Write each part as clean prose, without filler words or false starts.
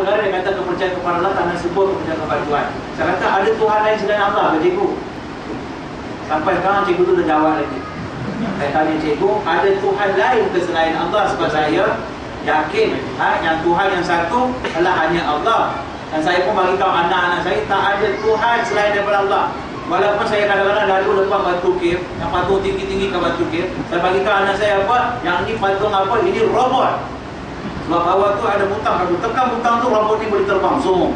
negara yang kata kepercayaan kepada Allah tak nak sebut kepercayaan kepada Tuhan. Saya kata ada Tuhan lain selain Allah ke cikgu? Sampai sekarang cikgu tu dah jawab lagi. Saya tanya cikgu, ada Tuhan lain ke selain Allah? Sebab saya yakin yang Tuhan yang satu adalah hanya Allah. Dan saya pun bagi tahu anak-anak saya tak ada Tuhan selain daripada Allah. Walaupun saya kadang-kadang lalu lepas batu kif, yang patung tinggi-tinggi ke batu kif, saya bagi tahu anak saya apa, yang ni patung apa, ini robot. Sebab bawah tu ada butang, kalau tekan butang tu robot ni boleh terbang, zoom.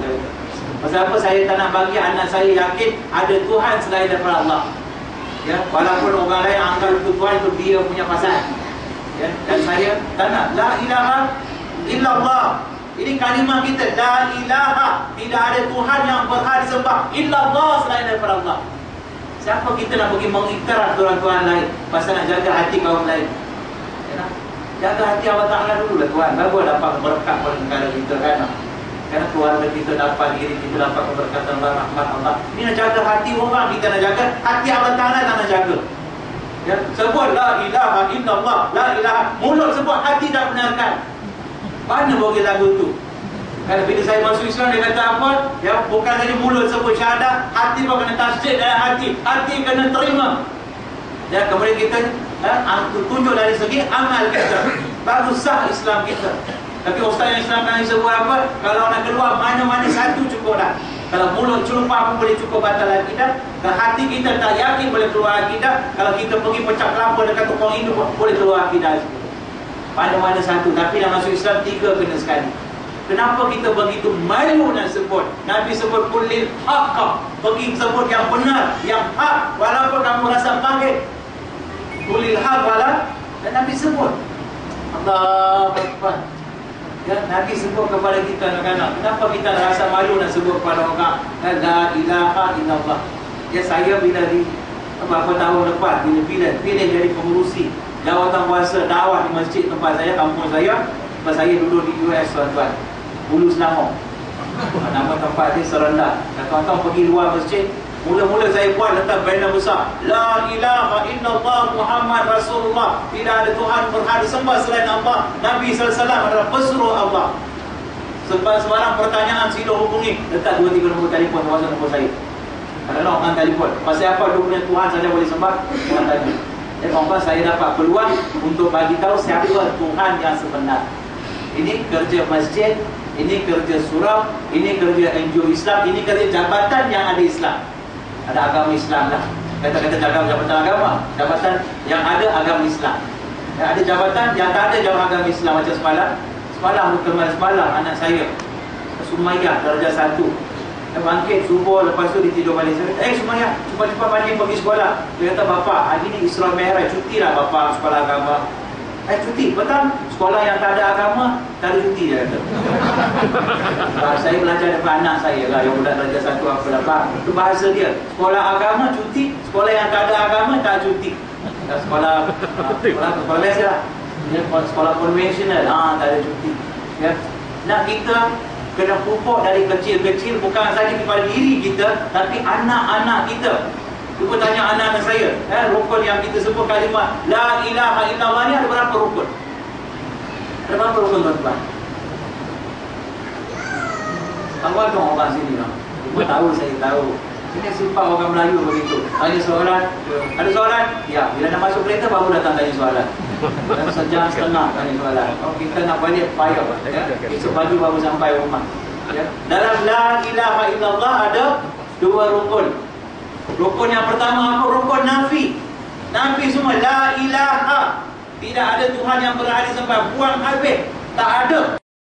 Pasal apa saya tak nak bagi anak saya yakin ada Tuhan selain daripada Allah. Ya, walaupun orang lain anggap itu Tuhan, itu dia punya pasal. Ya, dan saya tak nak. La ilaha illallah. Ini kalimah kita, la ilaha, tidak ada Tuhan yang berhak disembah illallah selain daripada Allah. Siapa kita nak pergi mengikrar Tuhan-Tuhan lain pasal nak jaga hati kaum lain? Ya, jaga hati Allah Ta'ala dulu lah Tuhan, baru dapat berkat pada negara kita kan. Kerana keluarga kita dapat, diri kita dapat keberkatan Allah, rahmat Allah. Ini nak jaga hati orang, kita nak jaga hati Allah Ta'ala, tak nak jaga. Ya, sebut la ilaha illallah, la ilaha, mulut sebut, hati tak benarkan. Mana boleh lagu tu? Kalau bila saya masuk Islam, dia kata apa? Ya, bukan saja mulut sebut syahadah, hati pun kena tasdik dalam hati. Hati kena terima. Ya, kemudian kita tunjuk dari segi amal kita, baru sah Islam kita. Tapi ustaz yang Islam kan sebut apa? Kalau nak keluar mana-mana satu cukup dah. Kalau mulut celupah pun boleh cukup batal akidah. Kalau hati kita tak yakin boleh keluar akidah. Kalau kita pergi pecah kelapa dekat tukang hidup boleh keluar akidah. Mana-mana satu. Tapi dah masuk Islam, tiga kena sekali. Kenapa kita begitu malu nak sebut? Nabi sebut kulil haqqa, pergi sebut yang benar, yang hak, walaupun kamu rasa panggil kulil haq wala, dan Nabi sebut Allahu Akbar. Ya, Nabi sebut kepada kita anak-anak. Kenapa kita rasa malu nak sebut kepada orang la ilaha illallah? Ya, saya bila di beberapa tahun lepas bila pilih jadi pengurusi jawatan kuasa dakwah di masjid tempat saya, kampung saya, tempat saya duduk di US tuan-tuan, Hulu Selangor. Nama tempat dia Serendang. Dan tuan-tuan pergi luar masjid, mula-mula saya buat letak banner besar, la ilaha illallah Muhammad Rasulullah, tidak ada Tuhan berhak disembah selain Allah, Nabi SAW adalah pesuruh Allah. Sebab sebarang pertanyaan sila hubungi, letak 2-3 nombor telefon, WhatsApp nombor saya. Kalau orang telefon, pasal apa dia punya Tuhan saja boleh sembah, orang tanya. Dan kawan-kawan, saya dapat peluang untuk bagi tahu siapa Tuhan yang sebenar. Ini kerja masjid, ini kerja surau, ini kerja NGO Islam, ini kerja jabatan yang ada Islam. Ada agama Islam lah. Kata-kata jabatan agama, jabatan yang ada agama Islam. Ada jabatan yang tak ada agama Islam. Macam semalam anak saya Sumayyah darjah 1. Dia bangkit subuh, lepas tu dia tidur balik. Sumayyah, cepat-cepat mandi pergi sekolah. Dia kata, bapa, hari ni Isra Mi'raj, cuti lah bapa sekolah agama. Cuti, betul? Sekolah yang tak ada agama, tak ada cuti, dia kata. Saya belajar daripada anak saya lah, yang budak darjah 1 apa lah. Itu bahasa dia. Sekolah agama cuti, sekolah yang tak ada agama tak cuti. Sekolah biasa lah. Sekolah konvensional, tak ada cuti. Ya. Nak kita kena pupuk dari kecil-kecil, bukan saja kepada diri kita, tapi anak-anak kita. Cuba tanya anak-anak saya, rukun yang kita sebut kalimah la ilaha illallah ni ada berapa rukun? Ada berapa rukun tuan-tuan? Tahu dong orang sini lah. Cuma tahu, saya tahu. Ini sifat orang Melayu begitu. Tanya soalan, ada soalan? Ya, bila nak masuk kereta baru datang tanya soalan. Dan sejam setengah tanya soalan. Oh, kita nak balik payah. Ya? Esok pagi baru sampai rumah. Ya? Dalam la ilaha illallah ada 2 rukun. Rukun yang pertama apa? Rukun nafi. Nafi semua la ilaha. Tidak ada Tuhan yang berhak disembah. Buang habis. Tak ada.